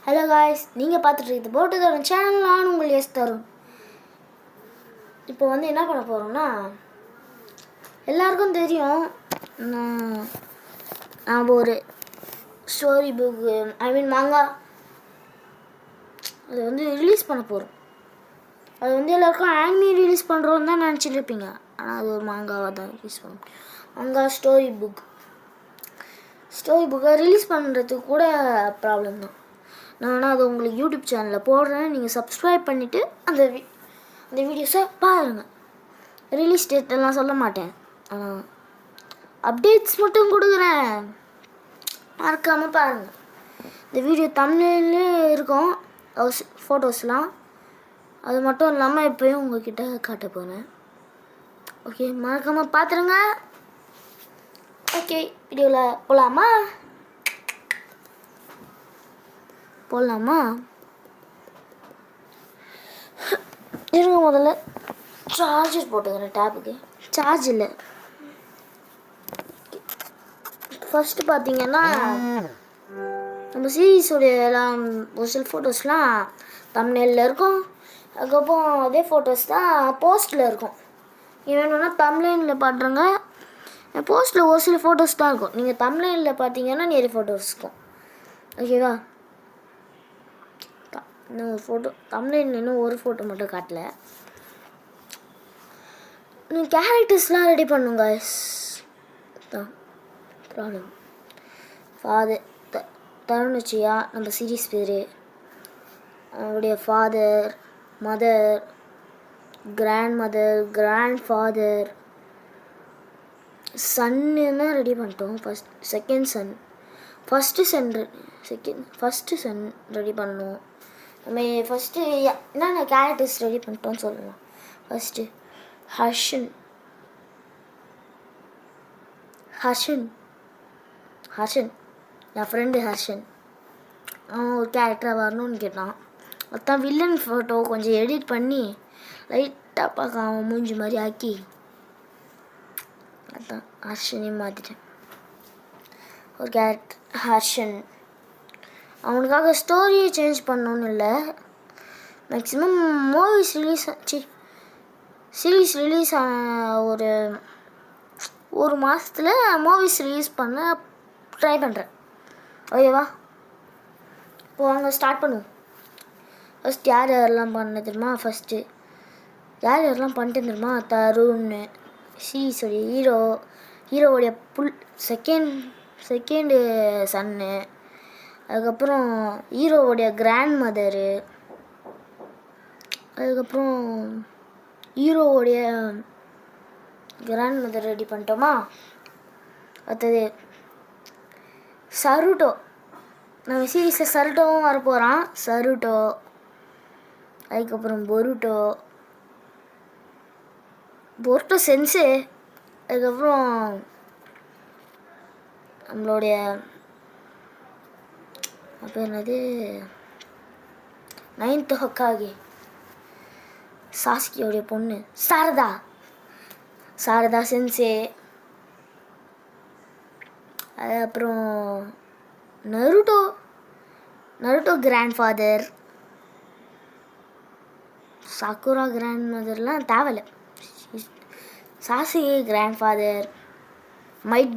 Hello guys, நீங்கள் பார்த்துட்டு இருக்குது போட்டு தரும் சேனல். நான் உங்கள் எஸ் தரும். இப்போ என்ன பண்ண போகிறோம்னா, எல்லாருக்கும் தெரியும் நான் ஒரு ஸ்டோரி புக்கு மாங்கா அது ரிலீஸ் பண்ண போகிறோம். அது எல்லாருக்கும் ஆனிமி ரிலீஸ் பண்ணுறோன்னு தான் நினச்சிட்டு இருப்பீங்க. ஆனால் அது ஒரு மாங்காவாக தான் ரிலீஸ் பண்ணும். மாங்கா ஸ்டோரி புக்கை ரிலீஸ் பண்ணுறதுக்கு கூட ப்ராப்ளம் தான். நான் அது உங்களுக்கு யூடியூப் சேனலில் போடுறேன். நீங்கள் சப்ஸ்கிரைப் பண்ணிவிட்டு அந்த வீடியோஸை பாருங்கள். ரிலீஸ் டேட்டெல்லாம் சொல்ல மாட்டேன், ஆனால் அப்டேட்ஸ் மட்டும் கொடுக்குறேன். மறக்காமல் பாருங்கள். இந்த வீடியோ தமிழ்லேயே இருக்கும், ஃபோட்டோஸ்லாம். அது மட்டும் இல்லாமல் இப்போயும் உங்கள்கிட்ட காட்ட போகிறேன். ஓகே, மறக்காமல் பார்த்துருங்க. ஓகே, வீடியோவில் போகலாமா? இருங்க, முதல்ல சார்ஜர் போட்டுக்கிறேன். டேப்புக்கு சார்ஜ் இல்லை. ஃபஸ்ட்டு பார்த்தீங்கன்னா, நம்ம சீரீஸோடைய எல்லாம் ஒரு சில ஃபோட்டோஸ்லாம் தம்ப்நெயிலில் இருக்கும். அதுக்கப்புறம் அதே ஃபோட்டோஸ் தான் போஸ்ட்டில் இருக்கும். நீங்கள் வேணும்னா தம்ப்நெயிலில் பாட்டுருங்க. போஸ்ட்டில் ஒரு சில ஃபோட்டோஸ் தான் இருக்கும். நீங்கள் தம்ப்நெயிலில் பார்த்தீங்கன்னா நிறைய ஃபோட்டோஸ் இருக்கும். ஓகேவா? இன்னும் ஒரு ஃபோட்டோ தம்ப்நெயிலில் இன்னும் ஒரு ஃபோட்டோ மட்டும் காட்டல. நீங்கள் கேரக்டர்ஸ்லாம் ரெடி பண்ணுங்க. தான் ப்ராப்ளம். ஃபாதர் தருணுச்சியா நம்ம சீரீஸ் பேர். அவருடைய father, mother, grandmother, grandfather, சன்னு ரெடி பண்ணிட்டோம். ஃபஸ்ட்டு சன் ரெடி பண்ணோம். நம்ம ஃபஸ்ட்டு என்னென்ன கேரக்டர்ஸ் ரெடி பண்ணிட்டோன்னு சொல்லலாம். ஃபஸ்ட்டு ஹர்ஷன் என் ஃப்ரெண்டு ஹர்ஷன். அவன் ஒரு கேரக்டராக வரணும்னு கேட்டான். அதான் வில்லன் ஃபோட்டோ கொஞ்சம் எடிட் பண்ணி லைட்டாக பார்க்க அவன் மூஞ்சி மாதிரி ஆக்கி அதான் ஹர்ஷனையும் மாற்றிட்டேன். ஒரு கேரக்டர் ஹர்ஷன். அவனுக்காக ஸ்டோரியை சேஞ்ச் பண்ணணுன்னு இல்லை, மேக்ஸிமம் சீரீஸ் ரிலீஸ் ஆன ஒரு மாதத்தில் மூவிஸ் ரிலீஸ் பண்ண ட்ரை பண்ணுறேன். ஓகேவா? இப்போ வாங்க ஸ்டார்ட் பண்ணுவோம். ஃபஸ்ட் யாரெல்லாம் பண்ண தெரியுமா? யாரெல்லாம் பண்ணிட்டு தெரியுமா? தருண், சீரீஸோடைய ஹீரோவுடைய செகண்டு சன்னு. அதுக்கப்புறம் ஹீரோவுடைய கிராண்ட் மதரு. அதுக்கப்புறம் ஹீரோவுடைய கிராண்ட் மதர் ரெடி பண்ணிட்டோமா? அடுத்தது சருட்டோ. நம்ம சீரீஸில் சருட்டோவும் வரப்போகிறான். சருட்டோ. அதுக்கப்புறம் பொருட்டோ சென்ஸு. அதுக்கப்புறம் நம்மளுடைய அப்போ என்னது 9th ஹொக்காகே சாஸ்கியோடைய பொண்ணு சாரதா சென்சே. அதுக்கப்புறம் நருட்டோ கிராண்ட் ஃபாதர். சாக்குரா கிராண்ட் மதர்லாம் தேவையில்லை. Sasuke grandfather. Might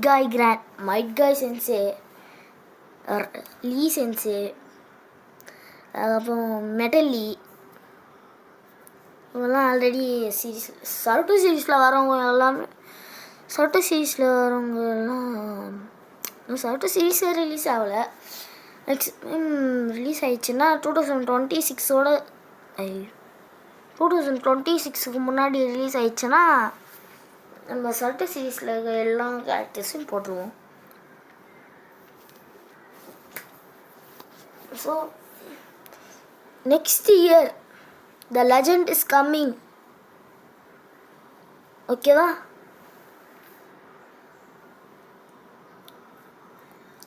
Guy sensei. Lee sensei. அதுக்கப்புறம் மெட்டல்லி. இவங்கெல்லாம் ஆல்ரெடி சருட்டோ சீரீஸில் வரவங்க எல்லாமே. சருட்டோ சீரீஸே ரிலீஸ் ஆகலை. ரிலீஸ் ஆயிடுச்சுன்னா 2026க்கு முன்னாடி ரிலீஸ் ஆயிடுச்சுன்னா நம்ம சருட்டோ சீரீஸில் இருக்க எல்லா கேரக்டர்ஸையும் போட்டுருவோம். So next year the legend is coming. ஓகேவா?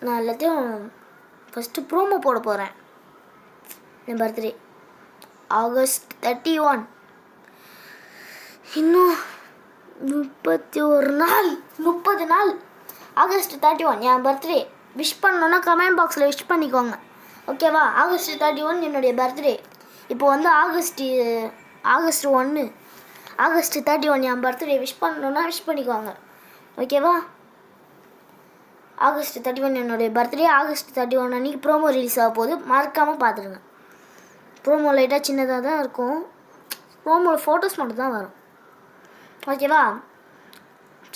நான் எல்லாத்தையும் ஃபஸ்ட்டு ப்ரோமோ போட போகிறேன். என் பர்த்டே August 31. இன்னும் 30 நாள். August 31 என் பர்த்டே. விஷ் பண்ணணுன்னா கமெண்ட் பாக்ஸில் விஷ் பண்ணிக்கோங்க. ஓகேவா? ஆகஸ்ட் 31 என்னுடைய பர்த்டே. இப்போ வந்து ஆகஸ்ட் 1 ஆகஸ்ட் 31 என் பர்த்டே விஷ் பண்ணணுன்னா விஷ் பண்ணிக்குவாங்க. ஓகேவா? ஆகஸ்ட் 31 என்னுடைய பர்த்டே. ஆகஸ்ட் 31 அன்றைக்கி ப்ரோமோ ரிலீஸ் ஆக போகுது. மறக்காமல் பார்த்துருங்க. ப்ரோமோ லைட்டாக சின்னதாக தான் இருக்கும். ப்ரோமோவில் ஃபோட்டோஸ் மட்டும் தான் வரும். ஓகேவா?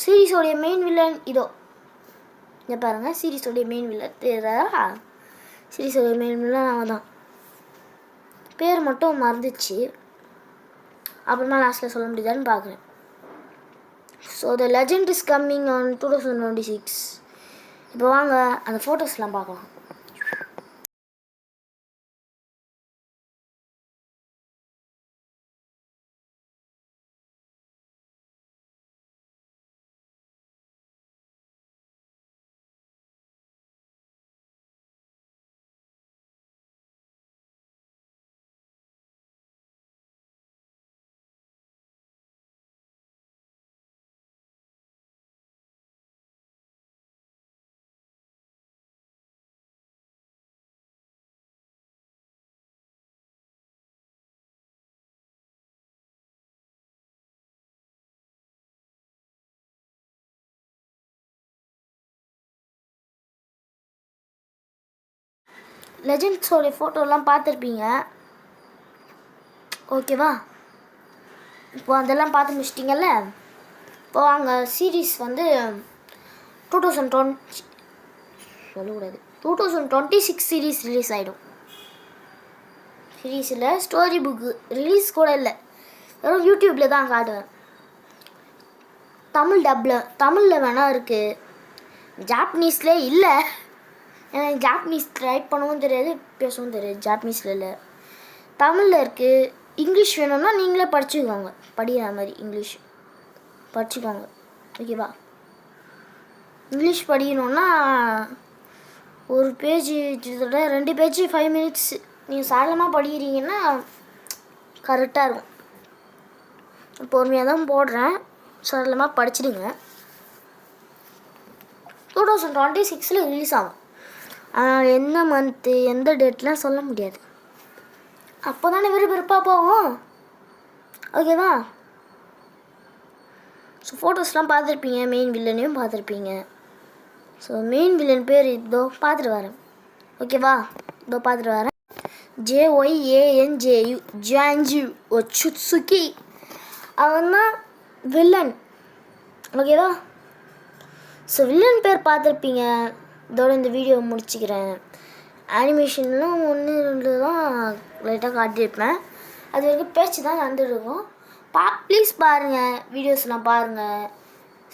சீரீஸோடைய மெயின் வில்லன் இதோ இங்கே பாருங்கள். சீரீஸோடைய மெயின் வில்லன் தெரியுதா? சீரீஸோடைய மெயின் வில்லன் அவன் தான். பேர் மட்டும் மறந்துச்சு. அப்புறமா லாஸ்ட்டில் சொல்ல முடியுதான்னு பார்க்குறேன். So the legend is coming on 2026. இப்போ வாங்க அந்த ஃபோட்டோஸ்லாம் பார்க்கலாம். லெஜெண்ட்ஸோடைய ஃபோட்டோலாம் பார்த்துருப்பீங்க. ஓகேவா? இப்போ அதெல்லாம் பார்த்து முடிச்சிட்டிங்கல்ல. இப்போ வாங்க சீரீஸ் வந்து 2020 சொல்லக்கூடாது 2026 சீரீஸ் ரிலீஸ் ஆகிடும். சீரீஸில் ஸ்டோரி புக்கு ரிலீஸ் கூட இல்லை, வெறும் யூடியூப்பில் தான் காட்டுவேன். தமிழில் வேணால் இருக்குது, ஜாப்பனீஸில் இல்லை. எனக்கு ஜாப்பனீஸ் டைப் பண்ணவும் தெரியாது, பேசவும் தெரியாது. ஜாப்பனீஸில் இல்லை, தமிழில் இருக்குது. இங்கிலீஷ் வேணும்னா நீங்களே படிச்சுக்கோங்க. படிக்கிற மாதிரி இங்கிலீஷ் படிச்சுக்கோங்க. ஓகேவா? இங்கிலீஷ் படிக்கணுன்னா ஒரு பேஜ் கிட்டத்தட்ட 2 பேஜ் 5 மினிட்ஸ் நீங்கள் சாதாரணமாக படிக்கிறீங்கன்னா கரெக்டாக இருக்கும். பொறுமையாக தான் போடுறேன், சரளமாக படிச்சிடுங்க. 2026 ரிலீஸ் ஆகும். ஆனால் எந்த மந்த்து எந்த டேட்லாம் சொல்ல முடியாது. அப்போ தானே விறுவிறுப்பாக போகும். ஓகேவா? ஸோ ஃபோட்டோஸ்லாம் பார்த்துருப்பீங்க, மெயின் வில்லனையும் பார்த்துருப்பீங்க. ஸோ மெயின் வில்லன் பேர் இதோ பார்த்துட்டு வரேன். ஓகேவா? இதோ பார்த்துட்டு வரேன். JYANJU ஜான்ஜு ஒச்சுட்சுகி, அவன் தான் வில்லன். ஓகேவா? ஸோ வில்லன் பேர் பார்த்துருப்பீங்க. இதோட இந்த வீடியோ முடிச்சுக்கிறேன். அனிமேஷன்லாம் 1-2 தான் லைட்டாக காட்டியிருப்பேன். அது வரைக்கும் பேச்சு தான் நடந்துருக்கும். ப்ளீஸ் பாருங்கள், வீடியோஸ்லாம் பாருங்கள்.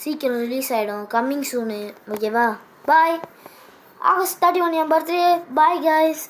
சீக்கிரம் ரிலீஸ் ஆகிடும், கம்மிங் சூனு. ஓகேவா? பாய். ஆகஸ்ட் 31 என் பர்த்டே. Bye guys.